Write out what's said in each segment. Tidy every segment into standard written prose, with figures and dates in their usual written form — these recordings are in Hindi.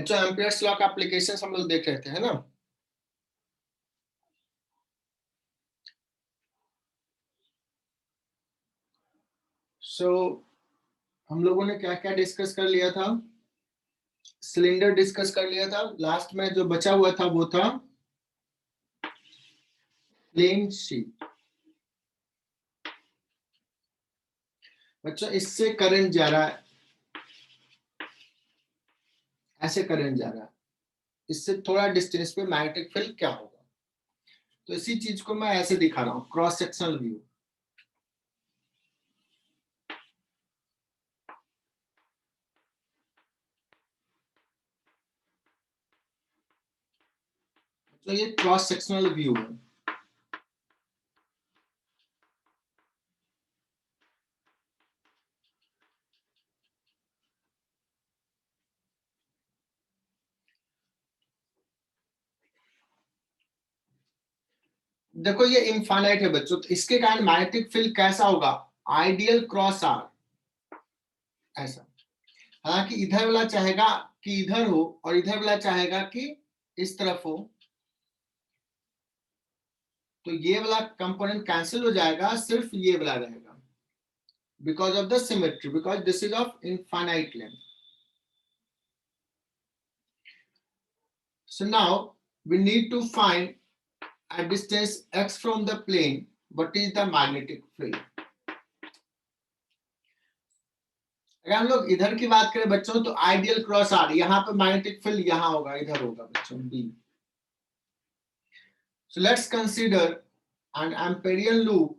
अच्छा, एम्पियर्स लॉ का एप्लीकेशन हम लोग देख रहे थे, है ना। हम लोगों ने क्या क्या डिस्कस कर लिया था। सिलेंडर डिस्कस कर लिया था। लास्ट में जो बचा हुआ था वो था प्लेन शीट। बच्चों, इससे करंट जा रहा है, ऐसे करंट जा रहा है। इससे थोड़ा डिस्टेंस पे मैग्नेटिक फील्ड क्या होगा, तो इसी चीज को मैं ऐसे दिखा रहा हूं, क्रॉस सेक्शनल व्यू। तो ये क्रॉस सेक्शनल व्यू है। देखो ये इनफाइनाइट है बच्चों, तो इसके कारण मैग्नेटिक फील्ड कैसा होगा, आइडियल क्रॉस आर, ऐसा। हालांकि इधर वाला चाहेगा कि इधर हो और इधर वाला चाहेगा कि इस तरफ हो, तो ये वाला कंपोनेंट कैंसिल हो जाएगा, सिर्फ ये वाला रहेगा, because of the symmetry, because this is of infinite length. So now we need to find at distance x from the plane what is the magnetic field. अगर हम लोग इधर की बात करें बच्चों, तो आइडियल क्रॉस आर, यहाँ पे मैग्नेटिक फील्ड यहाँ होगा, इधर होगा बच्चों B. So let's consider an Amperian loop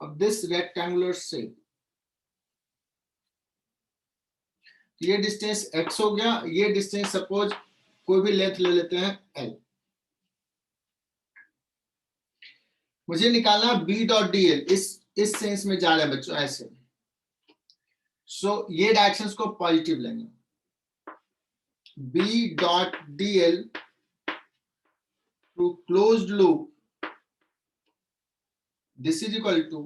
of this rectangular shape. ये डिस्टेंस x हो गया, ये डिस्टेंस सपोज कोई भी लेंथ ले लेते हैं l। मुझे निकालना b डॉट dl, इस सेंस में जा रहा है बच्चों, ऐसे। सो ये डायरेक्शंस को पॉजिटिव लेंगे। b dot dl to closed loop, this is equal to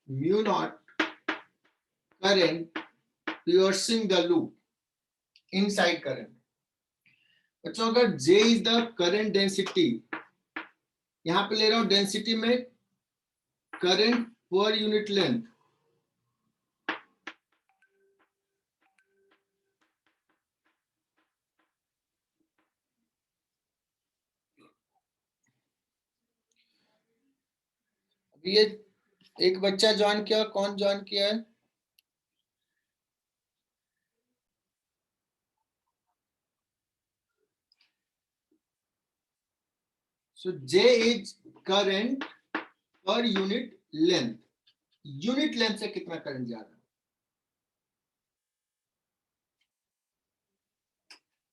mu naught current piercing the loop, inside current। बच्चों अगर J is the current density, यहां पे ले रहा हूं डेंसिटी में करंट पर यूनिट लेंथ, ये एक बच्चा ज्वाइन किया, कौन ज्वाइन किया है? सो J is current per unit length. Unit length से कितना करंट जा रहा है?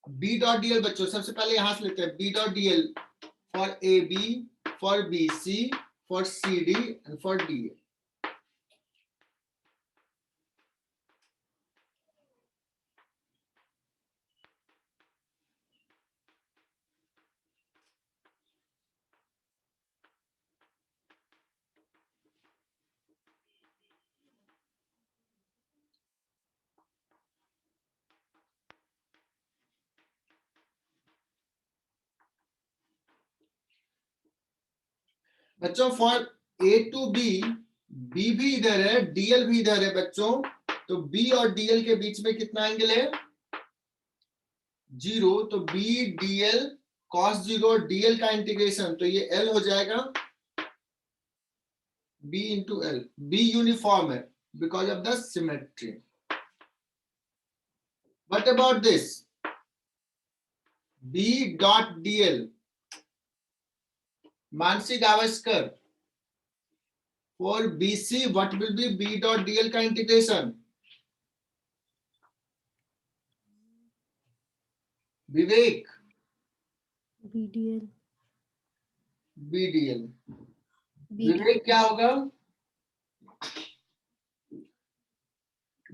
बी डॉट डीएल बच्चों, सबसे पहले यहां से लेते हैं B dot DL for A B, for B C, for C D and for D A. बच्चों for A to B, B भी इधर है, डीएल भी इधर है बच्चों, तो बी और डीएल के बीच में कितना एंगल है? 0। तो बी डीएल कॉस 0, डीएल का इंटीग्रेशन, तो ये एल हो जाएगा B into L. B uniform है because of the symmetry. What about this B dot DL, Mansi Gavaskar, for BC what will be B dot DL का integration? Vivek, BDL BDL। Vivek क्या होगा?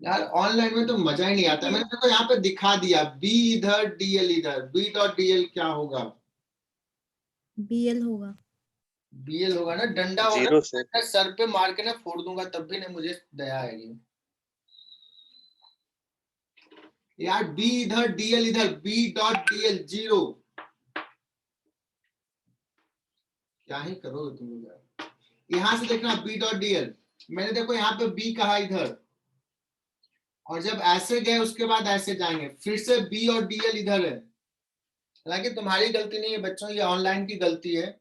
यार ऑनलाइन में तो मजा ही नहीं आता। मैंने देखो यहाँ पे दिखा दिया, बी इधर डीएल इधर, बी डॉट डीएल क्या होगा? BL होगा। बीएल होगा ना, डंडा होगा जीरो से ना, सर पे मार के ना फोड़ दूंगा तब भी नहीं मुझे दया आएगी। यार बी इधर डीएल इधर, बी डॉट डीएल जीरो। क्या ही करोगे तुम लोग यार। यहां से देखना बी डॉट डीएल, मैंने देखो यहाँ पे बी कहा इधर, और जब ऐसे गए उसके बाद ऐसे जाएंगे, फिर से बी और डीएल इधर है। हालांकि तुम्हारी गलती नहीं है बच्चों, ये ऑनलाइन की गलती है।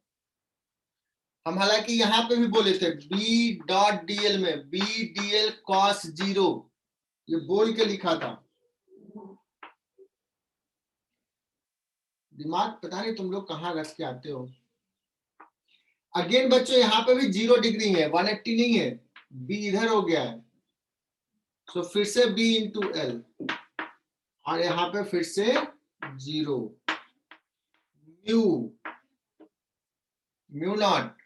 हम हालांकि यहाँ पे भी बोले थे बी डॉट डीएल में बी डीएल कॉस जीरो, ये बोल के लिखा था। दिमाग पता नहीं तुम लोग कहाँ रख के आते हो। अगेन बच्चों यहाँ पे भी 0 डिग्री है, 180 नहीं है, बी इधर हो गया है। तो फिर से b इंटू एल, और यहाँ पे फिर से 0, म्यू म्यू नॉट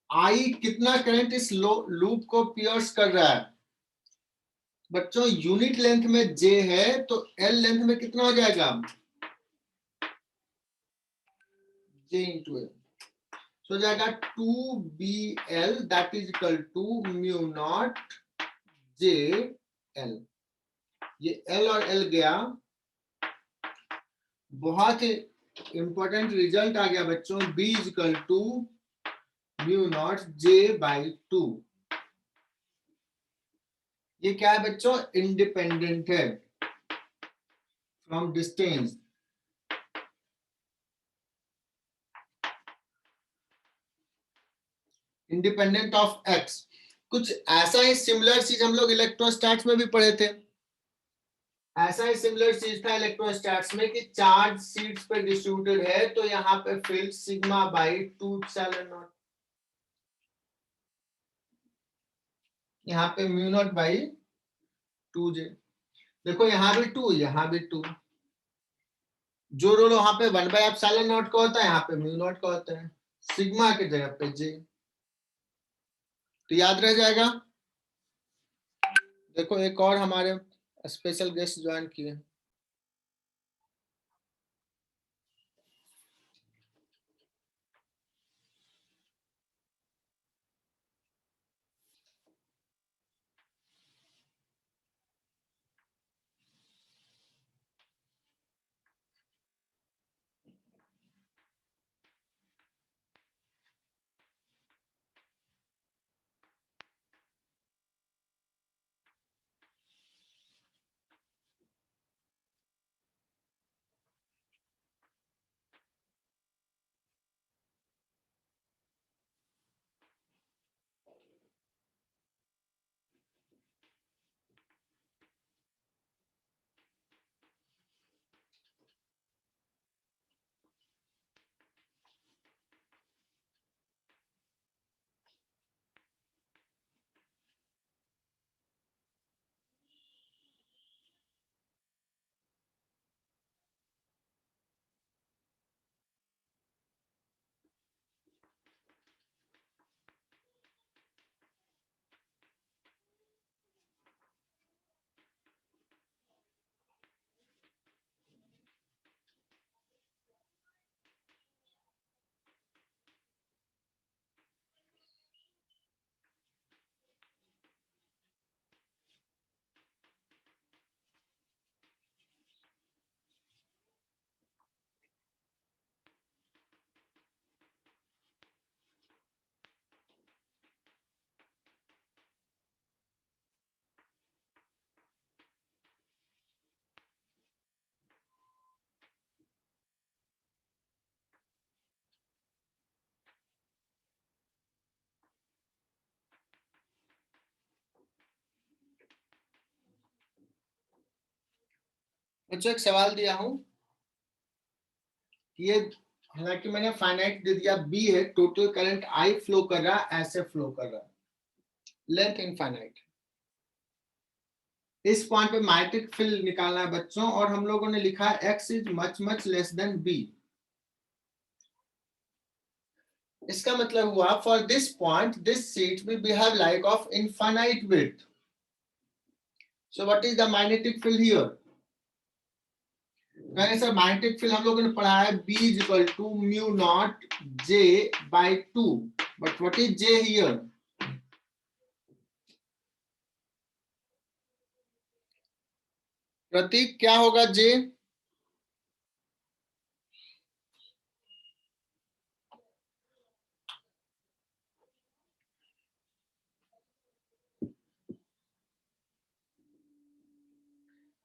आई। कितना करंट इस लूप को पियर्स कर रहा है बच्चों? यूनिट लेंथ में j है तो एल लेंथ में कितना हो जाएगा? j इंटू एल, हो जाएगा 2bl, that is equal to mu naught j l। ये l और l गया, बहुत ही इंपॉर्टेंट रिजल्ट आ गया बच्चों, b is equal to mu naught j by 2। ये क्या है बच्चों? इंडिपेंडेंट है from distance. Independent of x। कुछ ऐसा ही सिमिलर चीज हम लोग इलेक्ट्रोस्टैट्स में भी पढ़े थे। ऐसा ही सिमिलर चीज था इलेक्ट्रोस्टैट्स में कि चार्ज शीट्स पे डिस्ट्रीब्यूटेड है तो यहाँ पे field sigma by 2 epsilon not, यहाँ पे म्यू नॉट बाई 2j। देखो यहाँ भी 2, यहाँ भी 2, जो रोल वहां पे 1 बाई एप्सिलॉन नॉट का होता है यहाँ पे म्यू नॉट का होता है, सिग्मा की जगह पे j। तो याद रह जाएगा। देखो एक और हमारे स्पेशल गेस्ट ज्वाइन किए। बच्चों एक सवाल दिया हूं, ये हालांकि मैंने फाइनाइट दे दिया, बी है, टोटल करंट आई फ्लो कर रहा है, ऐसे फ्लो कर रहा है, लेंथ इनफाइनाइट। इस पॉइंट पे मैग्नेटिक फील्ड निकालना है बच्चों, और हम लोगों ने लिखा है x is much much less than b। इसका मतलब हुआ for this point this sheet will behave like of infinite width. So what is the magnetic field here? कहेंगे सर मैग्नेटिक फील्ड हम लोगों ने पढ़ा है B is equal to mu naught J by 2. But what is J here? Prateek क्या होगा J?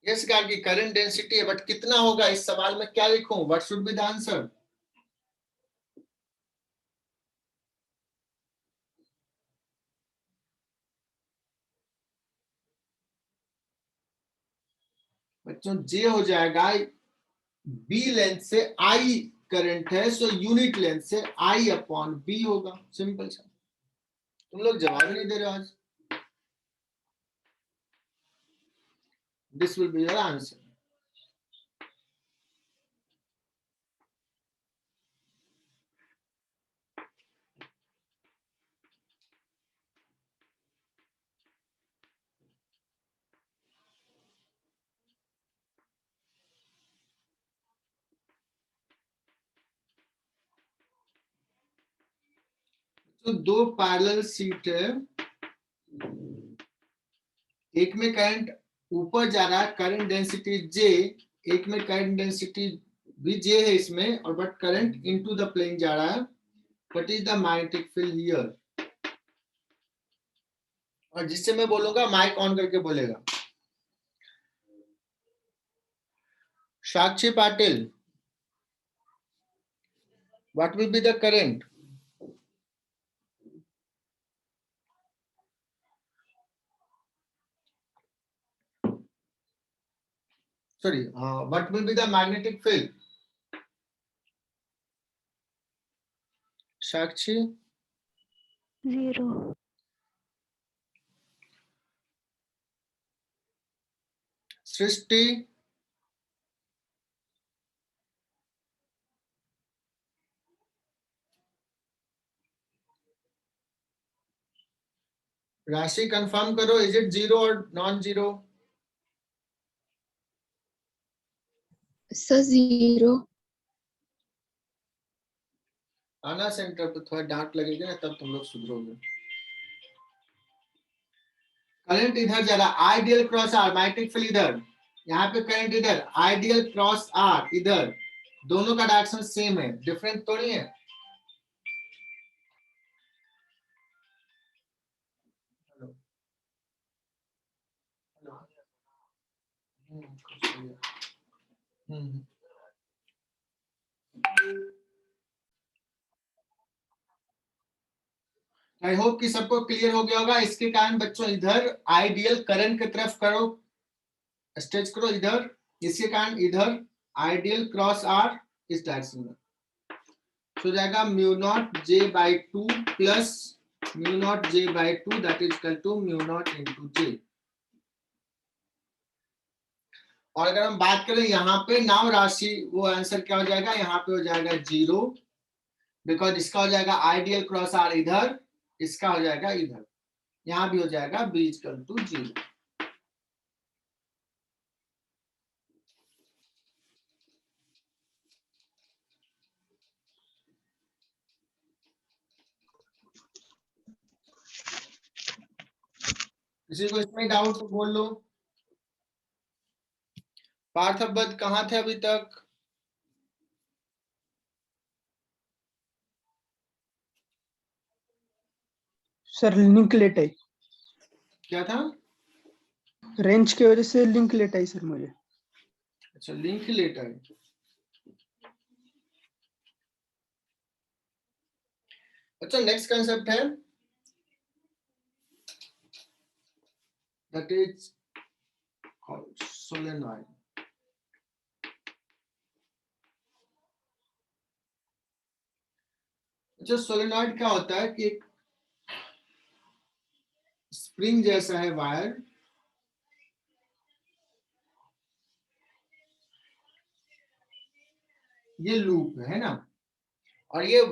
यस कहा कि करंट डेंसिटी है, बट कितना होगा इस सवाल में क्या लिखूं? What should be the answer? बच्चों J हो जाएगा B लेंथ से I करंट है, सो यूनिट लेंथ से I अपॉन B होगा. सिंपल सा. तुम लोग जवाब ही नहीं दे रहे हो आज. This will be your answer. तो दो पैरेलल सीट है, एक में करंट ऊपर जा रहा है, करंट डेंसिटी J, एक में करंट डेंसिटी भी J है इसमें, और but current into the plane जा रहा है. What is the magnetic field here? और जिससे मैं बोलूंगा माइक ऑन करके बोलेगा. Sakshi Patil, what will be the current? Sorry, what will be the magnetic field? Sakshi? 0. Srishti? राशि कंफर्म करो, इज इट 0 और नॉन 0? सर 0. आना सेंटर पे, थोड़ा डांट लगेगी ना तब तुम लोग सुधरोगे. करंट इधर जा रहा, I d l cross r, magnetic field इधर, यहाँ पे करंट इधर, आइडियल क्रॉस आर इधर, दोनों का डायरेक्शन सेम है, डिफरेंट तो नहीं है. आई होप कि सबको क्लियर हो गया होगा. इसके कारण बच्चों इधर आइडियल करंट की तरफ करो, स्ट्रेच करो इधर, इसके कारण इधर आइडियल क्रॉस आर इस डायरेक्शन में हो जाएगा mu naught J by 2 plus mu naught J by 2 that is equal to mu not into J. और अगर हम बात करें यहाँ पे नाम राशि, वो आंसर क्या हो जाएगा? यहाँ पे हो जाएगा 0, बिकॉज इसका हो जाएगा आइडियल क्रॉस आर इधर, इसका हो जाएगा इधर, यहाँ भी हो जाएगा B इक्वल टू 0. किसी को इसमें डाउट तो बोल लो. पार्थ अब्बद कहाँ थे अभी तक? सर लिंक लेट आई, क्या था? रेंज की वजह से लिंक लेट आई सर मुझे. अच्छा, लिंक लेटर. अच्छा, नेक्स्ट कंसेप्ट है दैट इज सोलेनॉइड. अच्छा, सोलेनॉइड क्या होता है कि एक स्प्रिंग जैसा है वायर, ये लूप है ना, और ये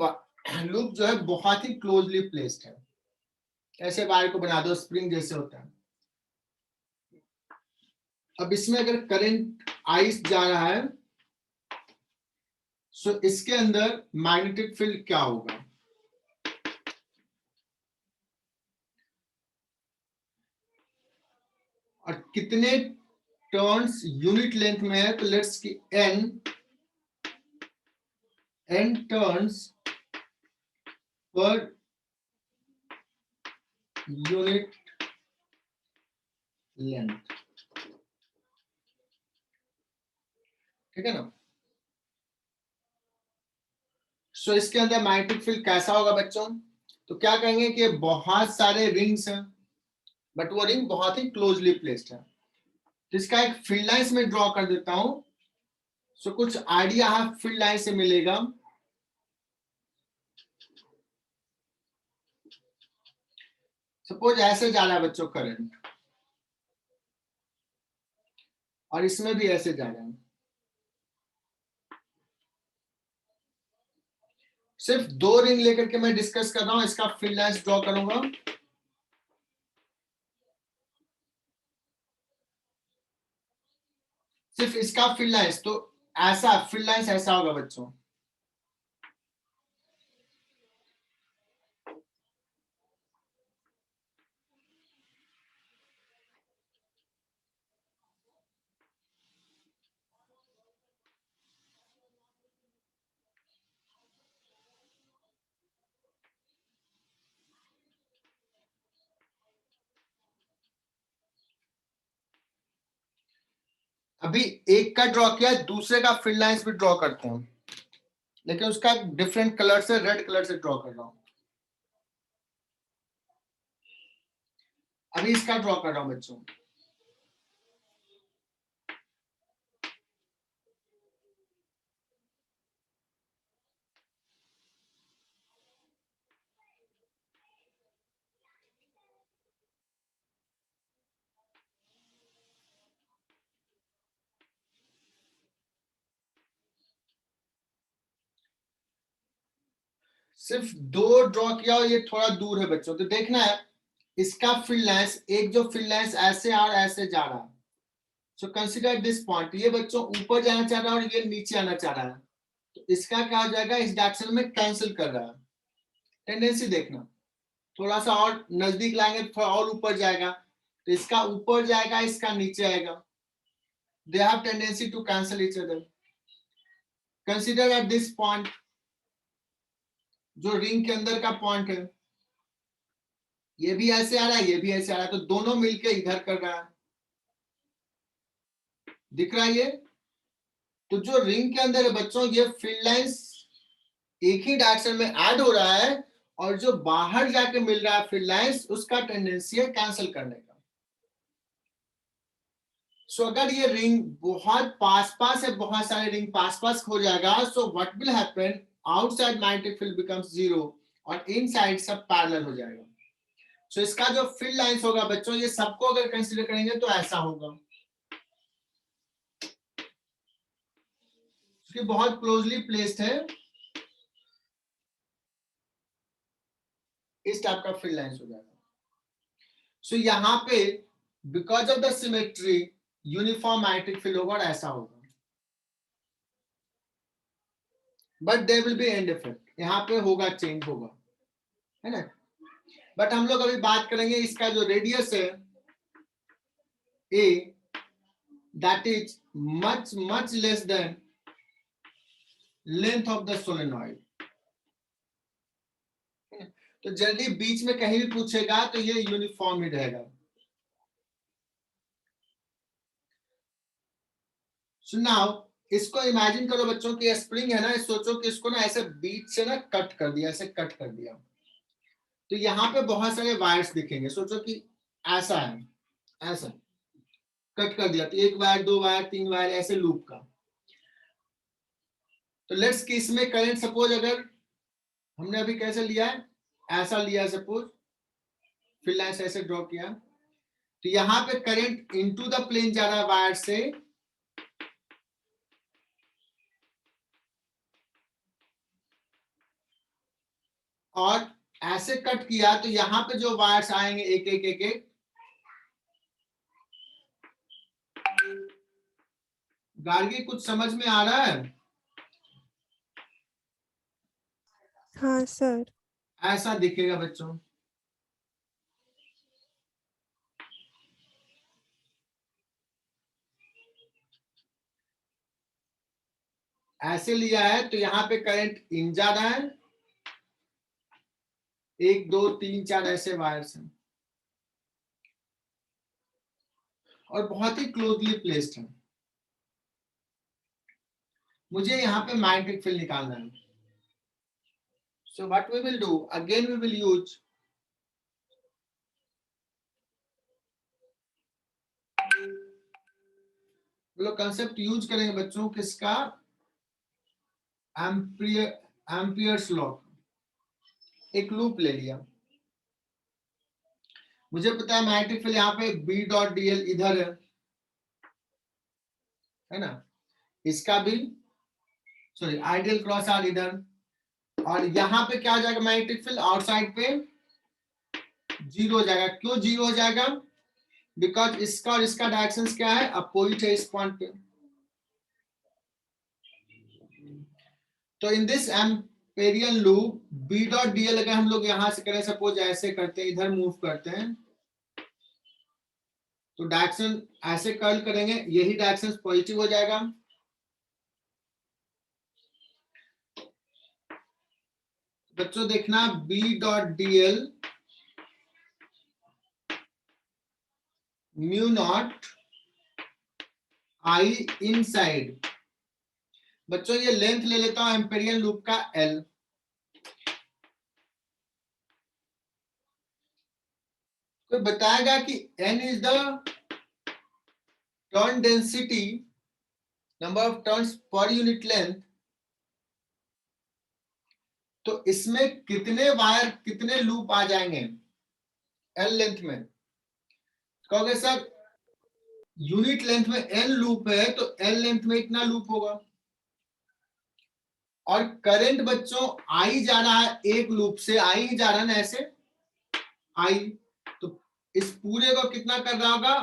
लूप जो है बहुत ही क्लोजली प्लेस्ड है। ऐसे वायर को बना दो, स्प्रिंग जैसे होता है। अब इसमें अगर करंट आइस जा रहा है, सो इसके अंदर मैग्नेटिक फील्ड क्या होगा? और कितने टर्न्स यूनिट लेंथ में है? तो लेट्स की n turns per unit length, ठीक है ना? सो इसके अंदर मैग्नेटिक फील्ड कैसा होगा बच्चों? तो क्या कहेंगे कि बहुत सारे रिंग्स हैं, बट वो रिंग बहुत ही क्लोजली प्लेस्ड है। तो इसका एक फील्ड लाइंस में ड्रॉ कर देता हूं। सो कुछ आइडिया फील्ड लाइन से मिलेगा। सपोज ऐसे जा रहा है बच्चों करंट, और इसमें भी ऐसे जा रहा है। सिर्फ दो रिंग लेकर के मैं डिस्कस कर रहा हूं, इसका फील्ड लाइंस ड्रॉ करूंगा। सिर्फ इसका फील्ड लाइंस, तो ऐसा फील्ड लाइंस ऐसा होगा बच्चों। अभी एक का ड्रॉ किया, दूसरे का फील्ड लाइंस भी ड्रॉ करते हैं, लेकिन उसका डिफरेंट कलर से, रेड कलर से ड्रॉ कर रहा हूं। अभी इसका ड्रॉ कर रहा हूं बच्चों। सिर्फ दो ड्रॉ किया और ये थोड़ा दूर है बच्चों, तो देखना है इसका फील्ड लाइंस, एक जो फील्ड लाइंस ऐसे और ऐसे जा रहा है। सो कंसीडर दिस पॉइंट, ये बच्चों ऊपर जाना चाह रहा है और ये नीचे आना चाह रहा है। तो इसका क्या हो जाएगा? इस डायरेक्शन में कैंसिल कर रहा है। टेंडेंसी देखना, थोड़ा सा और नजदीक लाएंगे तो थोड़ा और ऊपर जाएगा, तो इसका ऊपर जाएगा, इसका नीचे आएगा। They have tendency to cancel each other. Consider eight this point, जो रिंग के अंदर का पॉइंट है, ये भी ऐसे आ रहा है, ये भी ऐसे आ रहा है, तो दोनों मिलके इधर कर रहा है। दिख रहा है ये? तो जो रिंग के अंदर है बच्चों, ये फील्ड लाइंस एक ही डायरेक्शन में ऐड हो रहा है, और जो बाहर जाके मिल रहा है फील्ड लाइंस, उसका टेंडेंसी है कैंसिल करने का। सो अगर ये रिंग बहुत पास पास है, बहुत सारे रिंग पास पास हो जाएगा, so what will happen? Outside magnetic field becomes zero और इनसाइड सब पैरेलल हो जाएगा। सो इसका जो फील्ड लाइंस होगा बच्चों, ये सबको अगर कंसीडर करेंगे तो ऐसा होगा, क्योंकि बहुत क्लोजली प्लेस्ड है। इस टाइप का फील्ड लाइंस हो जाएगा। सो यहाँ पे because of the symmetry uniform magnetic field होगा और ऐसा होगा, but there will be end effect, यहाँ पे होगा, चेंज होगा, है ना? बट हम लोग अभी बात करेंगे इसका जो रेडियस है a, that is much less than length of the solenoid। तो जनरली बीच में कहीं भी पूछेगा तो ये यूनिफॉर्म ही रहेगा। सो नाउ इसको इमेजिन करो बच्चों की स्प्रिंग है ना, सोचो कि इसको ना ऐसे बीच से ना कट कर दिया, ऐसे कट कर दिया, तो यहाँ पे बहुत सारे वायर्स दिखेंगे। सोचो कि ऐसा है, ऐसा कट कर दिया, तो एक वायर, दो वायर, तीन वायर, ऐसे लूप का। तो लेट्स कि इसमें करंट सपोज अगर हमने अभी कैसे लिया है, ऐसा लिया सपोज, फिर लाइन ऐसे ड्रॉ किया, तो यहाँ पे करंट इनटू द प्लेन जा रहा है वायर से, और ऐसे कट किया तो यहाँ पे जो वायर्स आएंगे एक एक एक एक, गार्गी कुछ समझ में आ रहा है? हाँ सर। ऐसा दिखेगा बच्चों। ऐसे लिया है तो यहाँ पे करंट इन जा रहा है, 1 2 3 4 ऐसे वायर्स हैं और बहुत ही क्लोजली प्लेस्ड है। मुझे यहाँ पे मैग्नेटिक फील्ड निकालना है। So what we will do, again we will use लोग कंसेप्ट यूज करेंगे बच्चों किसका, एम्पियर्स लॉ। एक लूप ले लिया, मुझे पता है मैग्नेटिक फील्ड यहाँ पे B डॉट dl इधर है ना, इसका भी सॉरी आइडियल क्रॉस आर इधर, और यहाँ पे क्या हो जाएगा मैग्नेटिक फील्ड आउटसाइड पे 0 हो जाएगा। क्यों 0 हो जाएगा? बिकॉज इसका और इसका डायरेक्शन क्या है, अपोजिट है इस पॉइंट पे। तो in this Amperian loop B dot dl अगर हम लोग यहां से करें, सपोज ऐसे करते हैं, इधर मूव करते हैं, तो डायरेक्शन ऐसे कर्ल करेंगे, यही डायरेक्शन पॉजिटिव हो जाएगा। बच्चों देखना B dot dl mu not I inside. बच्चों ये लेंथ ले लेता हूं एम्पेरियल लूप का L। कोई बताएगा कि N is the turn density, number of turns per unit length. तो इसमें कितने वायर कितने लूप आ जाएंगे L लेंथ में? कहोगे सर यूनिट लेंथ में N लूप है तो L लेंथ में इतना लूप होगा, और करंट बच्चों I जा रहा है एक लूप से, I ही जा रहा है ना ऐसे I, तो इस पूरे को कितना कर रहा होगा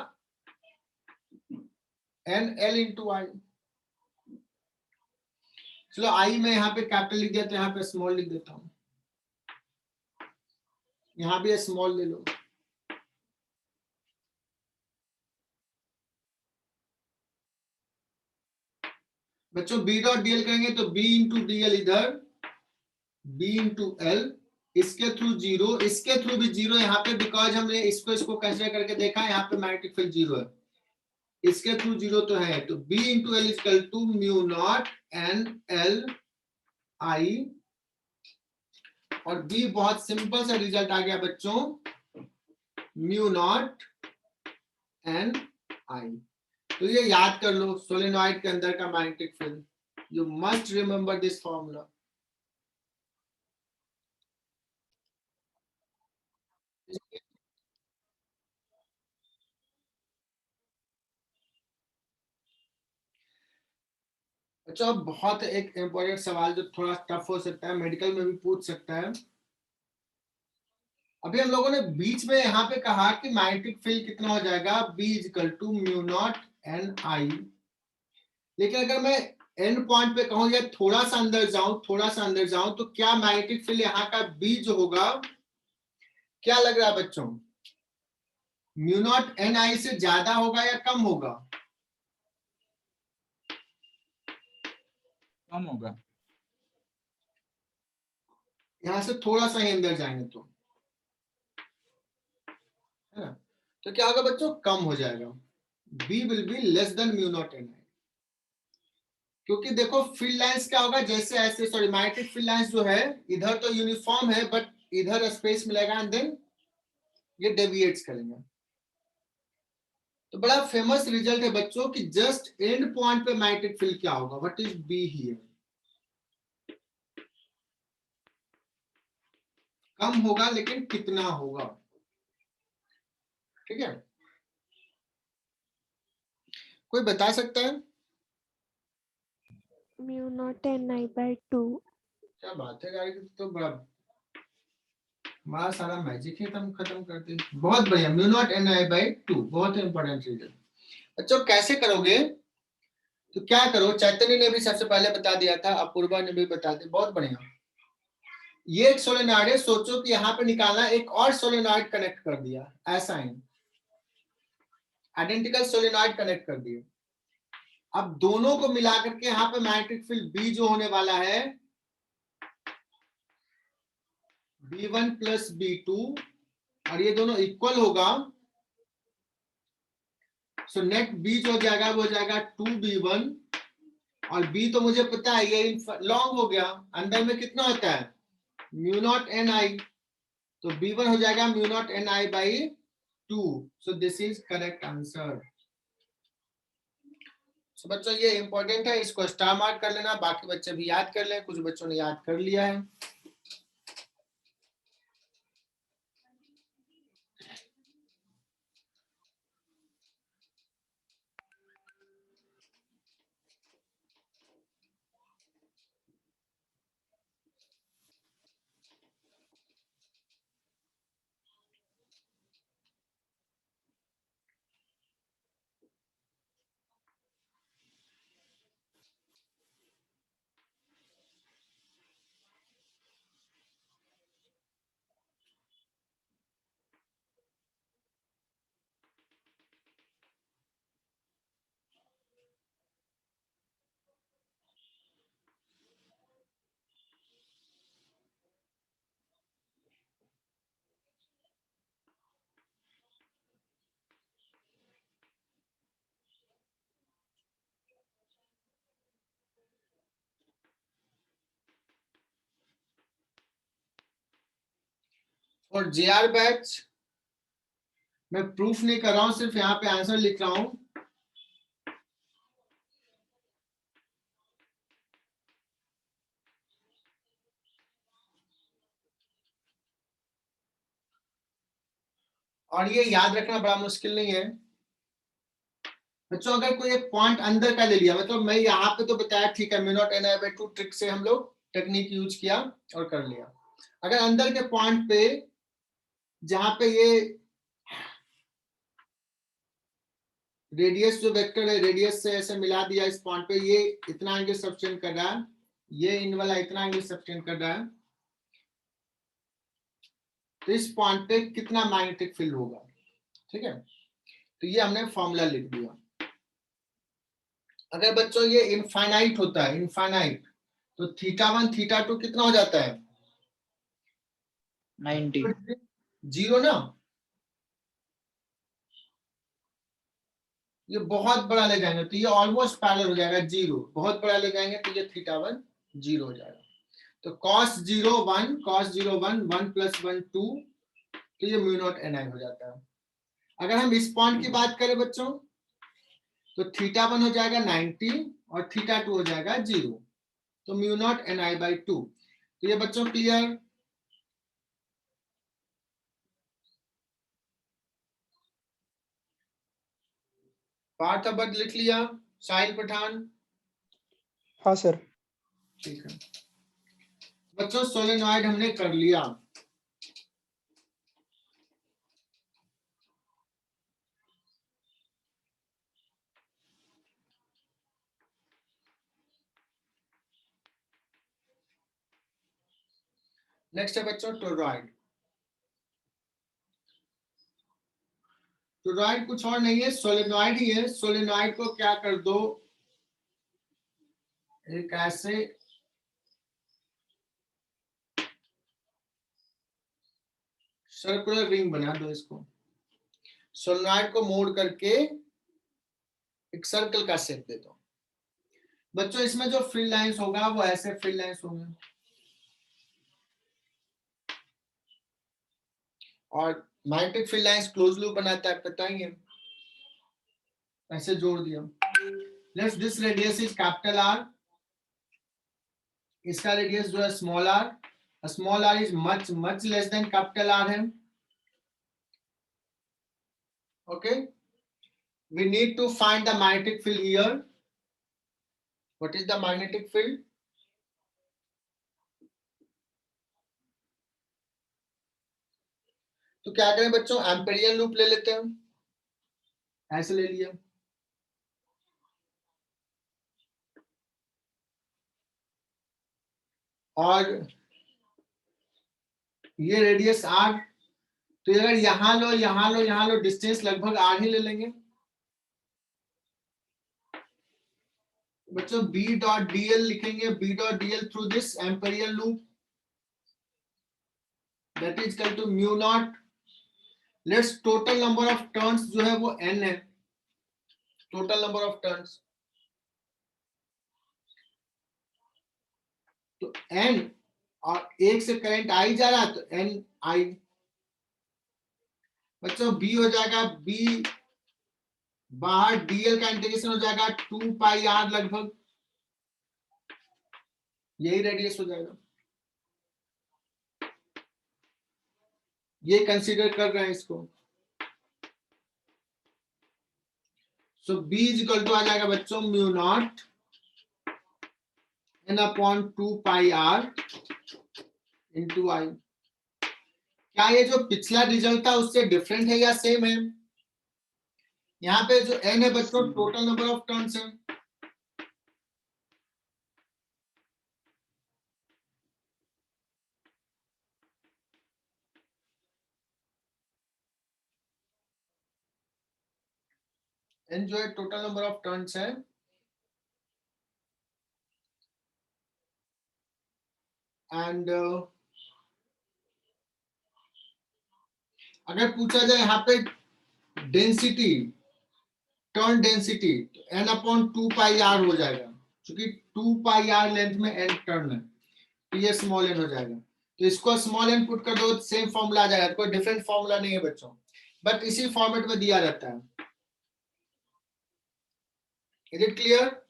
NL इंटू I। चलो I में यहाँ पे कैपिटल लिख दिया तो यहाँ पे स्मॉल लिख देता हूं, यहाँ भी स्मॉल ले लो। बच्चों B डॉट dl करेंगे तो B इंटू dl इधर, B इंटू L, इसके थ्रू 0, इसके थ्रू भी 0 यहाँ पे, बिकॉज हमने इसको कंसिडर करके देखा है, यहाँ पे मैग्नेटिक फील्ड 0 है, इसके थ्रू 0 तो है, तो B into L equal to mu not N L I, और B बहुत सिंपल सा रिजल्ट आ गया बच्चों, म्यू नॉट N I। तो ये याद कर लो सोलेनॉइड के अंदर का magnetic field, you must remember this formula. अच्छा बहुत एक इंपॉर्टेंट सवाल जो थोड़ा टफ हो सकता है, मेडिकल में भी पूछ सकता है। अभी हम लोगों ने बीच में यहाँ पे कहा कि मैग्नेटिक फील्ड कितना हो जाएगा, B equal to mu not N I, लेकिन अगर मैं एंड पॉइंट पे कहूं या थोड़ा सा अंदर जाऊं, थोड़ा सा अंदर जाऊं, तो क्या मैग्नेटिक फील्ड यहाँ का B जो होगा, क्या लग रहा है बच्चों, म्यू नॉट N I से ज्यादा होगा या कम होगा? कम होगा। यहां से थोड़ा सा ही अंदर जाएंगे तो, है ना, तो क्या होगा बच्चों, कम हो जाएगा, B will be less than mu not N I। क्योंकि देखो फील्ड लाइंस क्या होगा, जैसे ऐसे सॉरी मैग्नेटिक फील्ड लाइंस जो है इधर तो यूनिफॉर्म है, बट इधर स्पेस मिलेगा एंड देन ये डेविएट्स करेंगे। तो बड़ा फेमस रिजल्ट है बच्चों कि जस्ट एंड पॉइंट पे मैग्नेटिक फील्ड क्या होगा, व्हाट इज B हियर, कम होगा लेकिन कितना होगा, ठीक है, कोई बता सकता है? Mu not N I by 2। क्या बात है गाड़ी, तो बड़ा हमारा सारा मैजिक ही हम खत्म कर दें। बहुत बढ़िया, mu naught N I by 2, बहुत इंपॉर्टेंट चीज है बच्चों। कैसे करोगे? तो क्या करो, चैतन्य ने भी सबसे पहले बता दिया था, अपूर्वा ने भी बता दिया, बहुत बढ़िया। ये एक सोलेनॉइड है, सोचो कि यहाँ पे निकालना, एक और सोलेनॉइड कनेक्ट कर दिया, ऐसा ही आइडेंटिकल सोलेनॉइड कनेक्ट कर दिए। अब दोनों को मिलाकर के यहाँ पे मैग्नेटिक फील्ड बी जो होने वाला है B1 प्लस B2, और ये दोनों इक्वल होगा, सो नेट B जो हो जाएगा वो हो जाएगा 2B1, और B तो मुझे पता है ये लॉन्ग हो गया, अंदर में कितना होता है म्यू नॉट एन आई, तो B1 हो जाएगा mu naught N I by 2, so this is correct answer. So बच्चों ये इंपॉर्टेंट है, इसको स्टार मार्क कर लेना, बाकी बच्चे भी याद कर लें, कुछ बच्चों ने याद कर लिया है। और JR बैच मैं प्रूफ नहीं कर रहा हूं, सिर्फ यहाँ पे आंसर लिख रहा हूं। और ये याद रखना बड़ा मुश्किल नहीं है बच्चों। अगर कोई एक पॉइंट अंदर का ले लिया, मतलब मैं यहाँ पे तो बताया ठीक है, mu naught N I by 2 trick से हम लोग टेक्निक यूज किया और कर लिया। अगर अंदर के पॉइंट पे जहां पे ये रेडियस जो वेक्टर है, रेडियस से ऐसे मिला दिया इस पॉइंट पे, ये इतना एंगल सब्सटेंड कर रहा है, ये इन वाला इतना एंगल सब्सटेंड कर रहा है, तो इस पॉइंट पे कितना मैग्नेटिक फील्ड होगा, ठीक है। तो ये हमने फॉर्मूला लिख दिया। अगर बच्चों ये इनफाइनाइट होता है, इनफाइनाइट, तो θ1 θ2 कितना हो जाता है 90। 0 ना, ये बहुत बड़ा ले जाएंगे तो ये ऑलमोस्ट पैरेलल हो जाएगा 0, बहुत बड़ा ले जाएंगे तो ये θ1 0 हो जाएगा। तो cos 0 1, cos 0 1, 1 प्लस 1 2, तो ये म्यू नॉट एन आई हो जाता है। अगर हम इस पॉइंट की बात करें बच्चों, तो θ1 हो जाएगा 90 और θ2 हो जाएगा 0, तो mu naught N I by 2। तो ये बच्चों क्लियर? पार्थ अबद लिख लिया, साहिल पठान? हाँ सर। ठीक है बच्चों, सोलेनॉइड हमने कर लिया। नेक्स्ट है बच्चों टोरॉइड। टोरॉइड कुछ और नहीं है, सोलेनॉइड ही है। सोलेनॉइड को क्या कर दो, एक ऐसे सर्कुलर रिंग बना दो, इसको सोलेनॉइड को मोड़ करके एक सर्कल का शेप दे दो। बच्चों इसमें जो फील्ड लाइंस होगा वो ऐसे फील्ड लाइंस होंगे, और magnetic field lines close loop बनाता है, पता ही है, ऐसे जोड़ दिया। Let's this radius is capital R, इसका रेडियस जो है small R, small R is much much less than capital R है। Okay, we need to find the magnetic field here. What is the magnetic field? तो क्या करें बच्चों, एम्पेरियन लूप ले लेते हैं, ऐसे ले लिया, और ये रेडियस आर, तो अगर यहां लो यहां लो यहां लो, डिस्टेंस लगभग आर ही ले लेंगे बच्चों। बी डॉट डीएल लिखेंगे, B dot DL through this Amperian loop, that is equal to mu naught, let's total number of turns जो है वो n है, टोटल नंबर ऑफ टर्न्स, तो n, और एक से करंट आई जा रहा है तो n आई बच्चों। b हो जाएगा, b बाहर dl का इंटीग्रेशन हो जाएगा 2 पाई r लगभग, यही रेडियस हो जाएगा, ये कंसीडर कर रहे हैं इसको। सो b इज इक्वल टू आ जाएगा बच्चों mu not n upon 2 pi r into आई। क्या ये जो पिछला रिजल्ट था उससे डिफरेंट है या सेम है? यहाँ पे जो n है बच्चों टोटल नंबर ऑफ टर्न्स है, n जो है टोटल नंबर ऑफ टर्न्स है, एंड अगर पूछा जाए यहाँ पे density, turn density, n upon 2 pi r हो जाएगा, क्योंकि 2 पाई r लेंथ में n टर्न है, तो ये स्मॉल n हो जाएगा, तो इसको स्मॉल n पुट कर दो, सेम फॉर्मूला आ जाएगा, कोई डिफरेंट फॉर्मूला नहीं है बच्चों, बट इसी फॉर्मेट में दिया रहता है। Is it clear?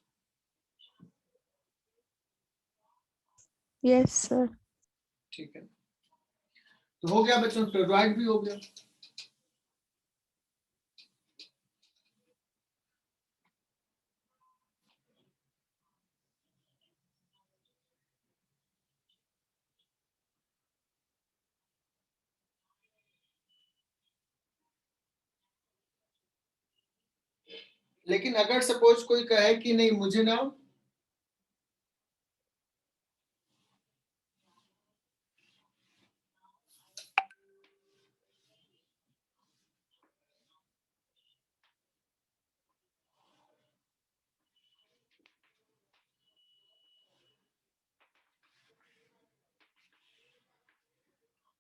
Yes sir. ठीक है, तो हो गया बच्चों, टोरॉइड भी हो गया। लेकिन अगर सपोज कोई कहे कि नहीं मुझे ना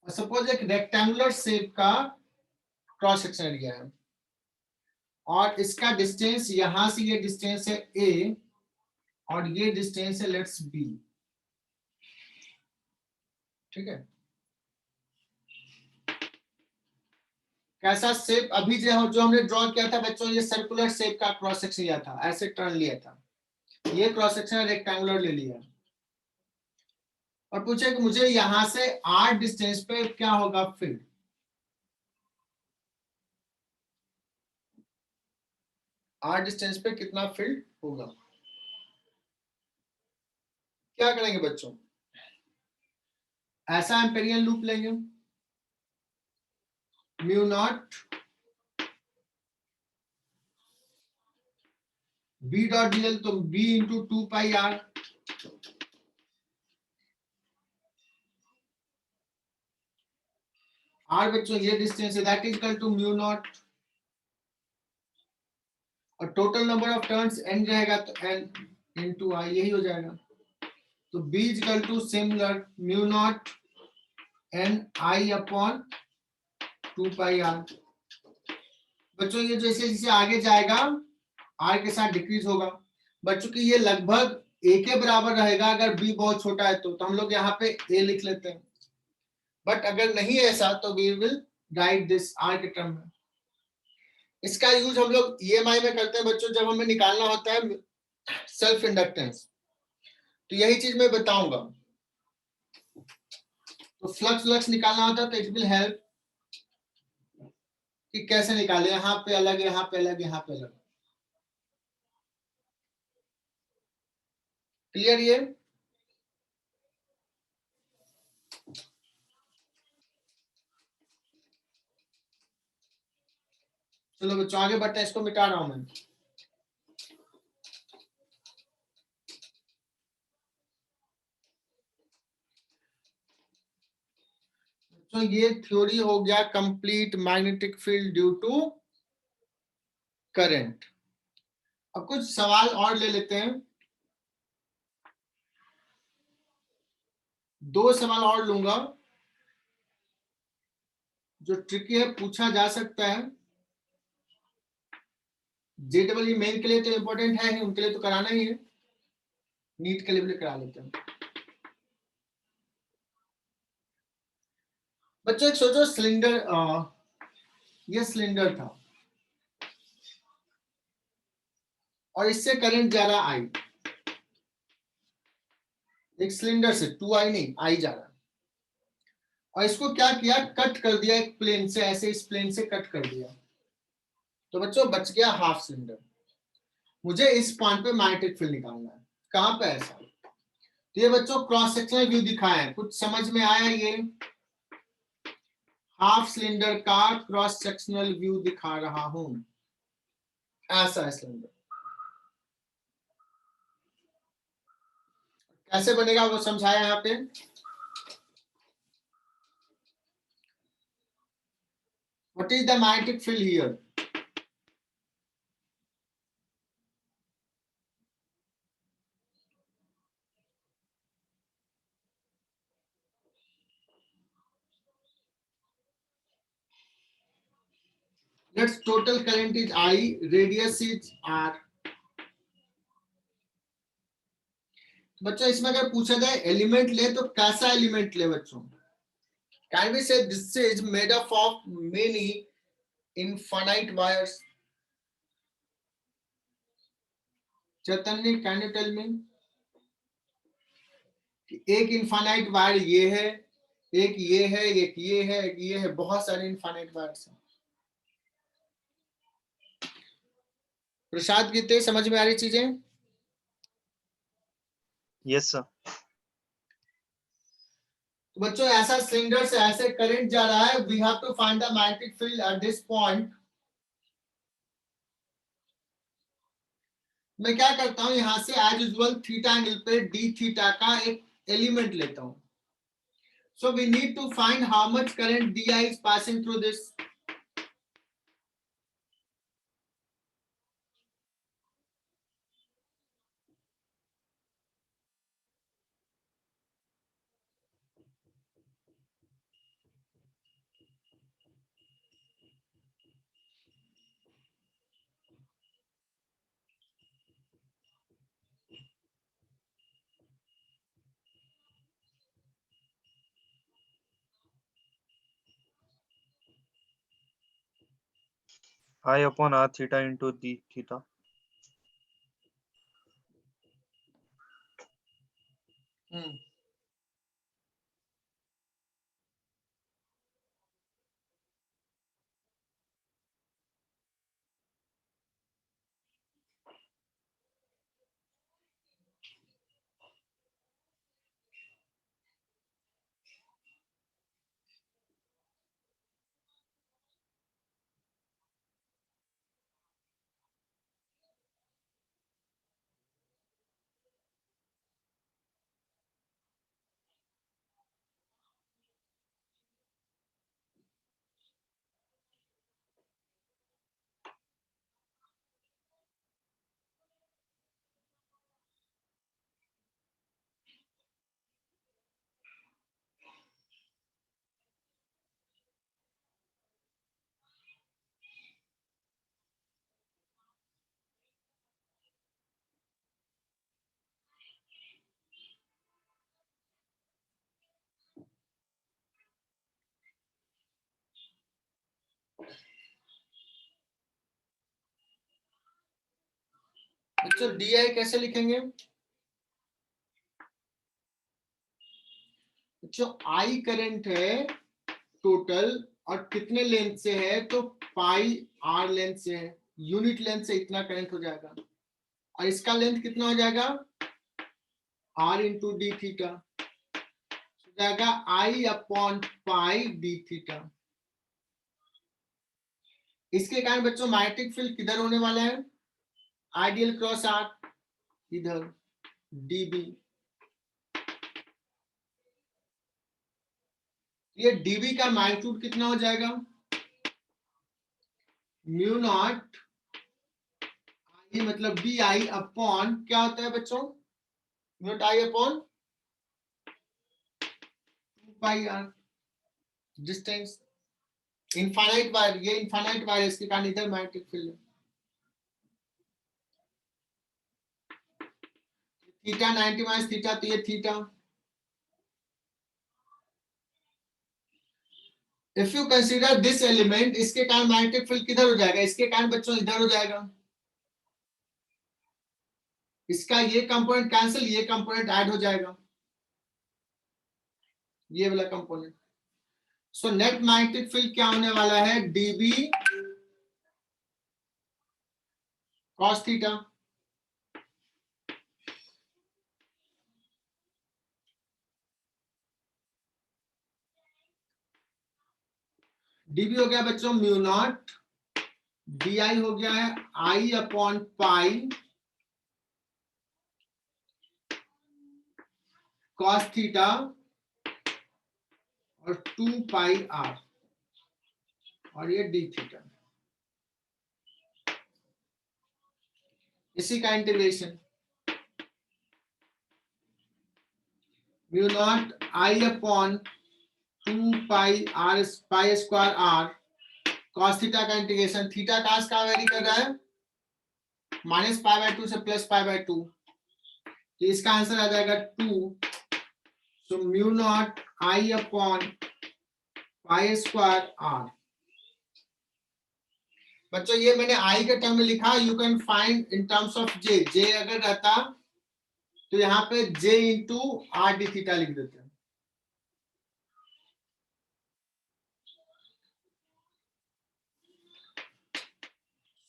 सपोज एक रेक्टेंगुलर शेप का क्रॉस सेक्शन लिया है और इसका डिस्टेंस यहां से ये डिस्टेंस है a और ये डिस्टेंस है लेट्स b, ठीक है। कैसा शेप अभी जो हमने ड्रॉ किया था बच्चों, ये सर्कुलर शेप का क्रॉस सेक्शन लिया था, ऐसे टर्न लिया था, ये क्रॉस सेक्शन रेक्टेंगुलर ले लिया और पूछे कि मुझे यहां से r डिस्टेंस पे क्या होगा फील्ड, r डिस्टेंस पे कितना फील्ड होगा। क्या करेंगे बच्चों, ऐसा एम्पेरियल लूप लेंगे, mu naught b dot DL, तो b into 2 pi r, r बच्चों ये डिस्टेंस है, that is equal to mu naught, और total number of turns n रहेगा तो n इंटू आई, यही हो जाएगा। तो b is equal to similar mu not n i upon 2 pi r। बच्चों ये जैसे जैसे आगे जाएगा r के साथ डिक्रीज होगा, बच्चों की ये लगभग a के बराबर रहेगा अगर b बहुत छोटा है तो हम लोग यहाँ पे a लिख लेते हैं, बट अगर नहीं ऐसा तो we will write this r के टर्म में। इसका यूज हम लोग EMI में करते हैं बच्चों, जब हमें निकालना होता है सेल्फ इंडक्टेंस, तो यही चीज मैं बताऊंगा। तो फ्लक्स निकालना होता है तो इट विल हेल्प कि कैसे निकाले, यहाँ पे अलग, यहाँ पे अलग, यहाँ पे अलग। क्लियर ये? चलो बच्चों आगे बढ़ते हैं, इसको मिटा रहा हूं मैं। तो ये थ्योरी हो गया complete magnetic field due to current. अब कुछ सवाल और ले लेते हैं, 2 सवाल और लूंगा जो ट्रिकी है, पूछा जा सकता है। जेडब्ल्यू मेन के लिए तो इंपॉर्टेंट है ही, उनके लिए तो कराना ही है, नीट के लिए भी करा लेते हैं। बच्चों एक सोचो, सिलेंडर, ये सिलेंडर था और इससे करंट जा रहा आई, एक सिलेंडर से 2i नहीं आई जा रहा, और इसको क्या किया, कट कर दिया एक प्लेन से, ऐसे इस प्लेन से कट कर दिया, तो बच्चों बच गया हाफ सिलेंडर। मुझे इस पॉइंट पे मैग्नेटिक फील्ड निकालना है, कहां पे ऐसा, तो ये बच्चों क्रॉस सेक्शनल व्यू दिखाया है, कुछ समझ में आया, ये हाफ सिलेंडर का क्रॉस सेक्शनल व्यू दिखा रहा हूं, ऐसा है सिलेंडर। कैसे बनेगा वो समझाया यहाँ पे। What is the magnetic field here, let's total current is I, radius is R। बच्चों इसमें अगर पूछा जाए एलिमेंट ले तो कैसा एलिमेंट ले बच्चों, can we say this is made up of many infinite wires? Chaitanya can you tell me, एक इनफाइनाइट वायर ये है, एक ये है, एक ये है, एक ये है, बहुत सारे इनफाइनाइट वायर्स हैं। प्रसाद गीते समझ में आ रही चीजें? Yes sir. तो बच्चों ऐसा सिलेंडर से ऐसे करंट जा रहा है, we have to find the magnetic field at this point. मैं क्या करता हूं, यहां से एज यूजुअल थीटा एंगल पे डी थीटा का एक एलिमेंट लेता हूं। So we need to find how much current d I is passing through this. I upon r theta into d theta. बच्चों डी आई कैसे लिखेंगे? बच्चों आई करंट है टोटल, और कितने लेंथ से है, तो पाई आर लेंथ से है, यूनिट लेंथ से इतना करंट हो जाएगा, और इसका लेंथ कितना हो जाएगा, आर इंटू डी थीटा, हो जाएगा आई अपॉन पाई डी थीटा। इसके कारण बच्चों मैग्नेटिक फील्ड किधर होने वाला है, आइडियल क्रॉस आर्क इधर डीबी। ये डीबी का मैग्नीट्यूड कितना हो जाएगा, म्यू नॉट आई मतलब डी आई अपॉन क्या होता है बच्चों, mu not I upon 2 pi R, distance infinite wire, ये इनफाइनाइट वायर इसके कारण इधर मैग्नेटिक फील्ड है। थीटा 90 माइनस थीटा, तो ये theta. If you consider this element, इसके कारण मैग्नेटिक फील्ड किधर हो जाएगा, इसके कारण बच्चों इधर हो जाएगा। इसका ये कंपोनेंट कैंसिल, ये कंपोनेंट ऐड हो जाएगा, ये वाला component. So net magnetic field क्या होने वाला है, डीबी कॉस थीटा। डीबी हो गया बच्चों म्यू नॉट, डी आई हो गया है आई अपॉन पाई कॉस थीटा और 2 पाई आर, और ये डी थीटा, इसी का integration mu not I upon 2 pi R pi square R cos theta का इंटीग्रेशन, थीटा कास का वेरी कर रहा है माइनस पाई बाय 2 से प्लस पाई बाय 2, तो इसका आंसर आ जाएगा 2। So mu not I upon pi square R. बच्चों ये मैंने आई के टर्म में लिखा, you can find in terms of J, J अगर रहता तो यहाँ पे J into R D theta लिख देते हैं।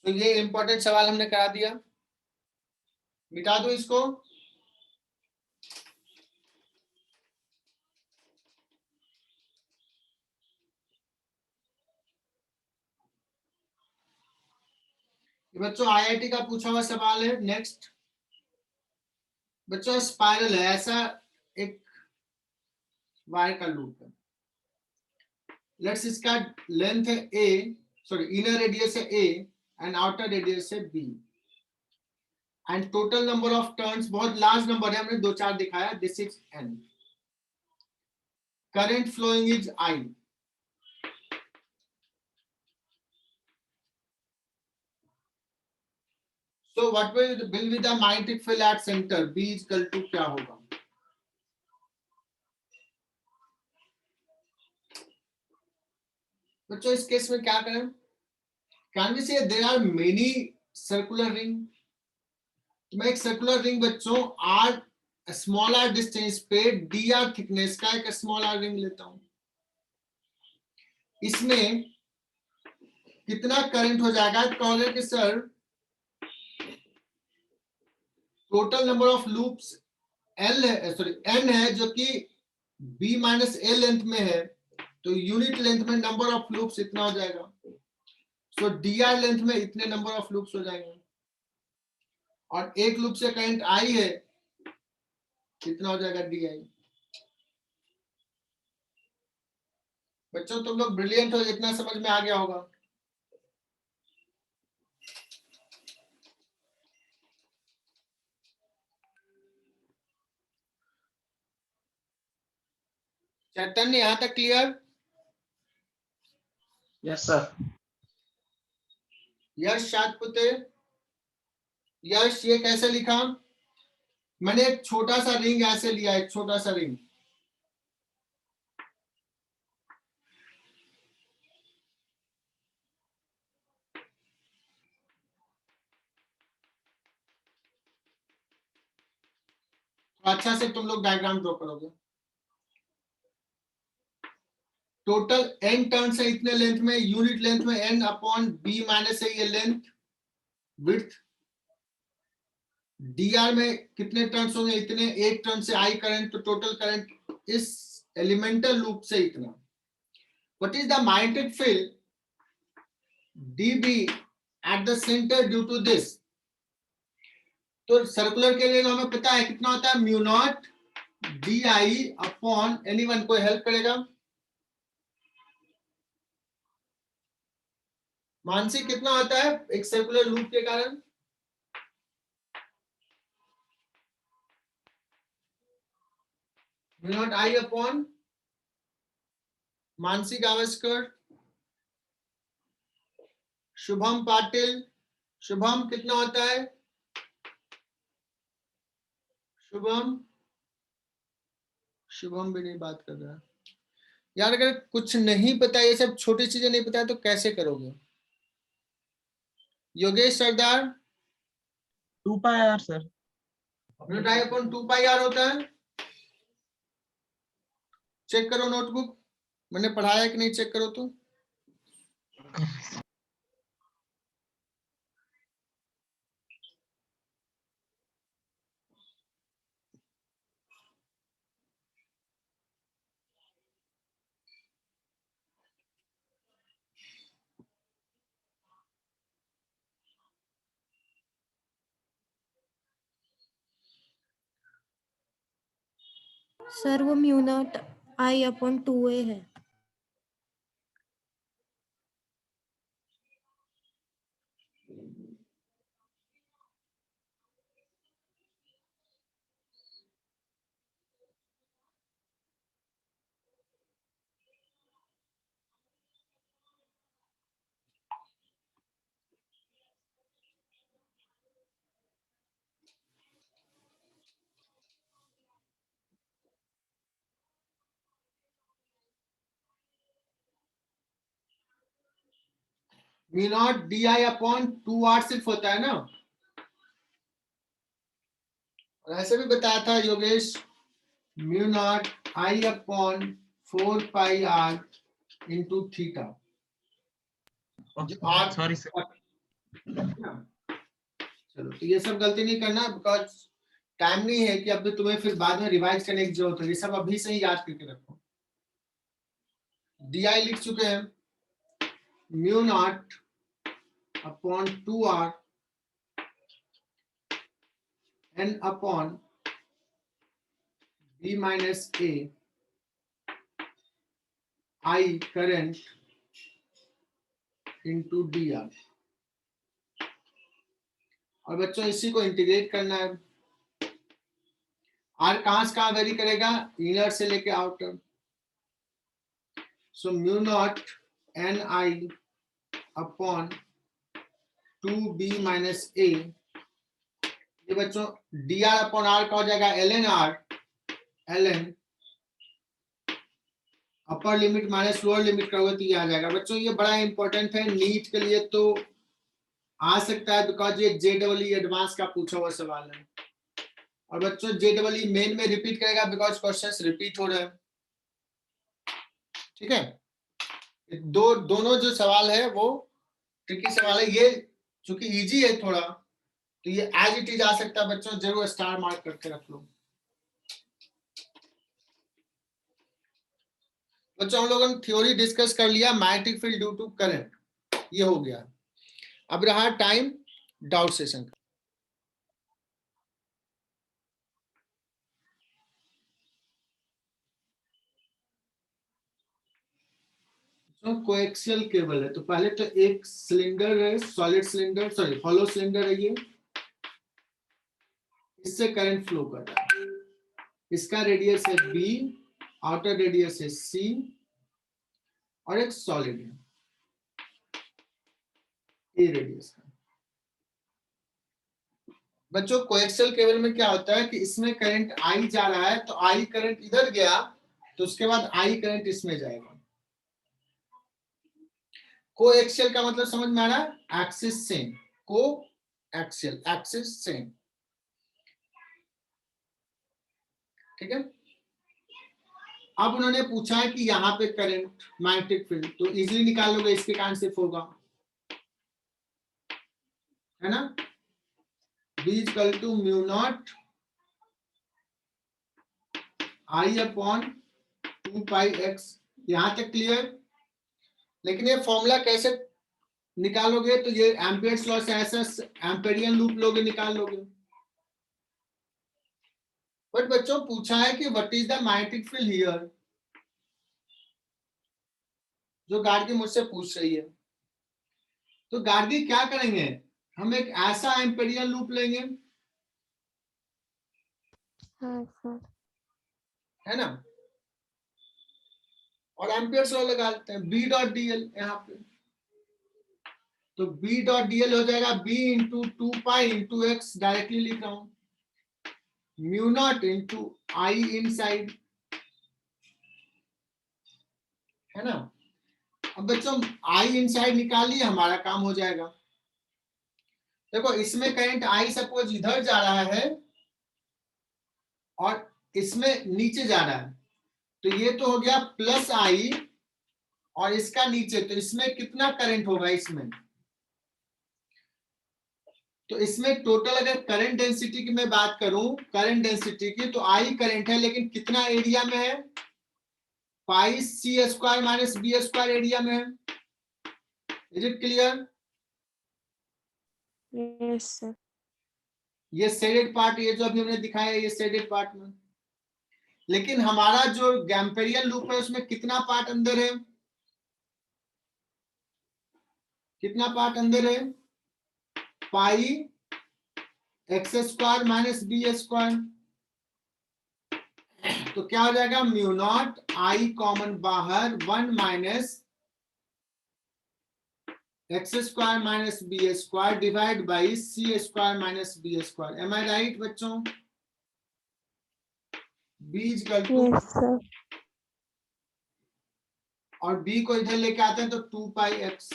तो ये इंपॉर्टेंट सवाल हमने करा दिया, मिटा दो इसको। बच्चों आईआईटी का पूछा हुआ सवाल है। नेक्स्ट बच्चों स्पाइरल है, ऐसा एक वायर का लूप है, लेट्स इसका लेंथ है ए, सॉरी इनर रेडियस है ए एंड आउटर रेडियस है b, and total number of turns बहुत लार्ज नंबर है, हमने 2-4 दिखाया, this is N, current flowing is I. So what will be the magnetic field at center? B is equal to क्या होगा? बच्चों इस केस में क्या करें? Can we say there are many circular ring? तो मैं एक सर्कुलर रिंग बच्चों r स्मॉल r डिस्टेंस पे dr थिकनेस का एक स्मॉल r रिंग लेता हूं। इसमें कितना करंट हो जाएगा? कहोगे कि sir total number of loops L है, सॉरी एन है, जो कि बी माइनस ए लेंथ में है, तो यूनिट लेंथ में नंबर ऑफ लूप्स इतना हो जाएगा। सो डी आर लेंथ में इतने नंबर ऑफ लूप्स हो जाएंगे, और एक लूप से करंट आई है, कितना हो जाएगा डी आई। बच्चों तुम लोग ब्रिलियंट हो, इतना समझ में आ गया होगा। चैतन्य यहां तक clear? Yes sir. Yash Shatpute, Yash ये कैसे लिखा? मैंने एक छोटा सा रिंग ऐसे लिया, एक छोटा सा रिंग, अच्छा से तुम लोग डायग्राम ड्रॉ करोगे। टोटल n टर्न्स है इतने लेंथ में, यूनिट लेंथ में n अपॉन b माइनस है ये लेंथ विड्थ, dr में कितने टर्न्स होंगे इतने, एक टर्न से I करंट, तो टोटल करंट इस एलिमेंटल लूप से इतना। What is the magnetic field dB at the center due to this. तो सर्कुलर के लिए हमें पता है कितना होता है, mu not DI upon, anyone कोई हेल्प करेगा? मानसी कितना होता है एक सर्कुलर लूप के कारण? Mu not I upon Mansi Gavaskar, Shubham Patil, Shubham कितना होता है? शुभम, शुभम भी नहीं बात कर रहा यार। अगर कुछ नहीं पता, ये सब छोटी चीजें नहीं पता है तो कैसे करोगे? Yogesh Sardar, 2 pi R sir. Mu naught I upon 2 pi R होता है। चेक करो नोटबुक, मैंने पढ़ाया कि नहीं, चेक करो तो। सर वो mu not I upon 2A है। Mu not DI upon 2R सिर्फ होता है ना, और ऐसे भी बताया था Yogesh, mu not I upon 4 pi R into theta. Sorry sir. चलो, तो ये सब गलती नहीं करना, बिकॉज टाइम नहीं है कि अब तुम्हें फिर बाद में रिवाइज करने की जरूरत है। ये सब अभी से ही याद करके रखो। DI लिख चुके हैं, mu naught upon 2R n upon B minus A I current into DR। और बच्चों इसी को इंटीग्रेट करना है। R कहां से कहां वेरी करेगा, इनर से लेके outer. So mu not NI upon 2B minus A, ये बच्चों DR अपॉन R का हो जाएगा ln upper limit minus lower limit करोगे तो ये आ जाएगा। बच्चों ये बड़ा इंपॉर्टेंट है नीट के लिए, तो आ सकता है बिकॉज ये JEE एडवांस का पूछा हुआ सवाल है। और बच्चों JEE मेन में रिपीट करेगा बिकॉज क्वेश्चंस रिपीट हो रहे हैं। ठीक है, दोनों जो सवाल है वो ट्रिकी सवाल है। ये चूंकि इजी है थोड़ा, तो ये एज इट इज आ सकता है। बच्चों जरूर स्टार मार्क करके रख लो। बच्चों हम लोगों ने थ्योरी डिस्कस कर लिया, magnetic field due to current, ये हो गया। अब रहा टाइम डाउट सेशन का। कोएक्सियल केबल है, तो पहले तो एक सिलेंडर है, solid cylinder, sorry hollow cylinder है ये, इससे करंट फ्लो कर रहा है। इसका रेडियस है B, आउटर रेडियस है C, और एक सॉलिड है A रेडियस का। बच्चों कोएक्सियल केबल में क्या होता है कि इसमें करंट I जा रहा है, तो I करंट इधर गया तो उसके बाद I करंट इसमें जाएगा। कोएक्सियल का मतलब समझ में आ रहा है, axis same, coaxial, axis same. ठीक है, अब उन्होंने पूछा है कि यहाँ पे करंट मैग्नेटिक फील्ड, तो इजीली निकाल लोगे, इसके कारण सिर्फ होगा, है ना, B equal to mu not I upon 2 pi x। यहां तक क्लियर? लेकिन ये फॉर्मूला कैसे निकालोगे तो ये एम्पियर्स लॉ से ऐसा एम्पेरियन लूप लोगे, निकाल लोगे। बट बच्चों पूछा है कि what is the magnetic field here, जो गार्गी मुझसे पूछ रही है। तो गार्गी क्या करेंगे, हम एक ऐसा एम्पेरियन लूप लेंगे, हाँ सर। है ना, और एम्पियर्स लॉ लगा लेते हैं, बी डॉट डीएल यहाँ पे। तो बी डॉट डीएल हो जाएगा B into 2 pi into x, directly लिख रहा हूं, mu not into I inside, है ना। अब बच्चों आई इनसाइड निकालिए, हमारा काम हो जाएगा। देखो इसमें करंट आई सपोज इधर जा रहा है और इसमें नीचे जा रहा है, तो ये तो हो गया प्लस आई, और इसका नीचे, तो इसमें कितना करंट होगा इसमें, तो इसमें टोटल अगर करंट डेंसिटी की मैं बात करूं, करंट डेंसिटी की, तो आई करंट है, लेकिन कितना एरिया में है, pi C square minus B square area में है। Is it clear? Yes sir. ये शेडेड पार्ट, ये जो अभी हमने दिखाया है, ये शेडेड पार्ट में, लेकिन हमारा जो गैम्पेरियन लूप है उसमें कितना पार्ट अंदर है, कितना पार्ट अंदर है, pi X square minus B square, तो क्या हो जाएगा, म्यू नॉट आई कॉमन बाहर 1 minus X square minus B square divide by C square minus B square. Am I right बच्चों? B is equal to, yes sir. और बी को इधर लेके आते हैं तो 2 pi X.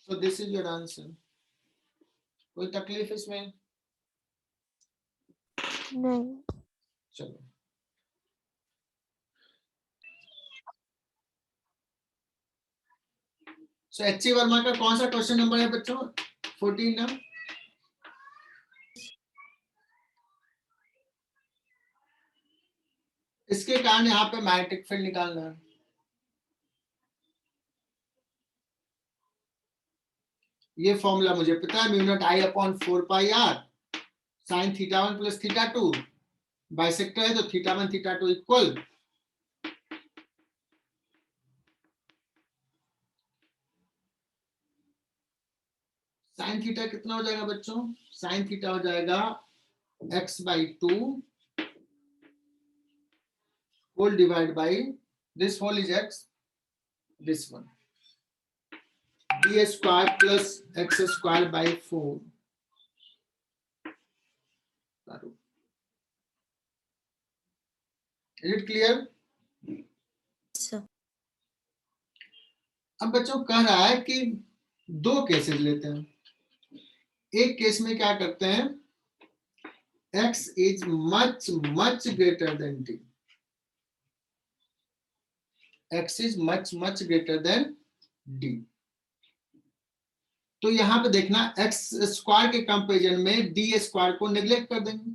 So this is your answer. कोई तकलीफ इसमें? नहीं। चलो सो एच वर्मा का कौन सा क्वेश्चन नंबर है बच्चों? 14 ना? इसके कारण यहाँ पे मैग्नेटिक फील्ड निकालना है। ये फॉर्मूला मुझे पता है, mu not I upon 4 pi R sine theta 1 plus theta 2, bisector है तो theta 1 theta 2 equal, sine theta कितना हो जाएगा बच्चों, साइन थीटा हो जाएगा x/2 whole divide by this whole is x, this one b square plus x square by 4। Is it clear? Sir अब बच्चों कह रहा है कि दो केसेस लेते हैं। एक केस में क्या करते हैं, x is much much greater than d, x is much much greater than d। तो यहां पे देखना x स्क्वायर के कंपेरिजन में d स्क्वायर को नेग्लेक्ट कर देंगे,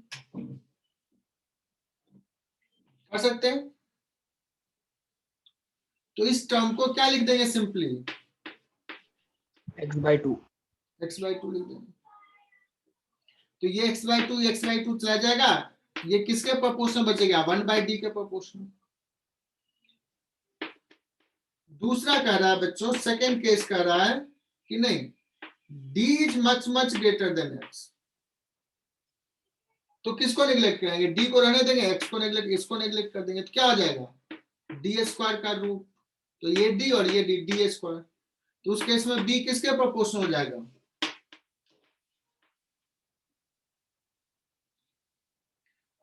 कर सकते हैं। तो इस टर्म को क्या लिख देंगे, सिंपली x/2। x/2 लिख देंगे। तो ये x/2 चला जाएगा, ये किसके प्रोपोर्शनल बचेगा, 1/d के प्रोपोर्शनल। दूसरा कह रहा है बच्चों, सेकेंड केस कह रहा है कि नहीं, d is much much greater than x। तो किसको नेग्लेक्ट करेंगे, d को रहने देंगे, x को नेग्लेक्ट, इसको नेग्लेक्ट कर देंगे, तो क्या हो जाएगा, d स्क्वायर का रूट, तो ये d और ये d स्क्वायर। तो उस केस में b किसके प्रोपोर्शनल हो जाएगा,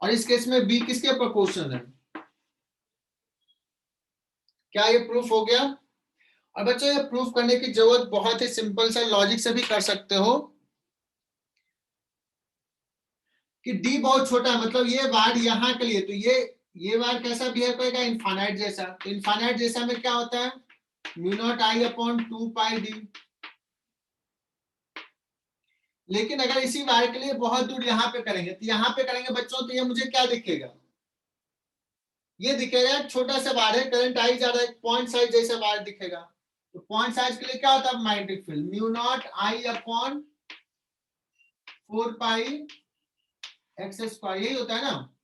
और इस केस में b किसके प्रोपोर्शनल है। क्या ये प्रूफ हो गया? और बच्चों ये प्रूफ करने की जरूरत बहुत ही सिंपल सा लॉजिक से भी कर सकते हो कि d बहुत छोटा है, मतलब ये वार यहाँ के लिए, तो ये वार कैसा बिहेव करेगा, इनफाइनाइट जैसा। तो इनफाइनाइट जैसा में क्या होता है, mu not I upon 2 pi d। लेकिन अगर इसी वार के लिए बहुत दूर यहाँ पे करेंगे, तो यहाँ पे करेंगे बच्चों, तो ये मुझे क्या दिखेगा, ये दिखेगा एक छोटा सा वार है, करंट आई जा रहा है, पॉइंट साइज जैसा वार दिखेगा। तो पॉइंट साइज के लिए क्या होता है magnetic field? Mu naught I upon 4 pi X square, यही होता है ना?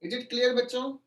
इज इट क्लियर बच्चों?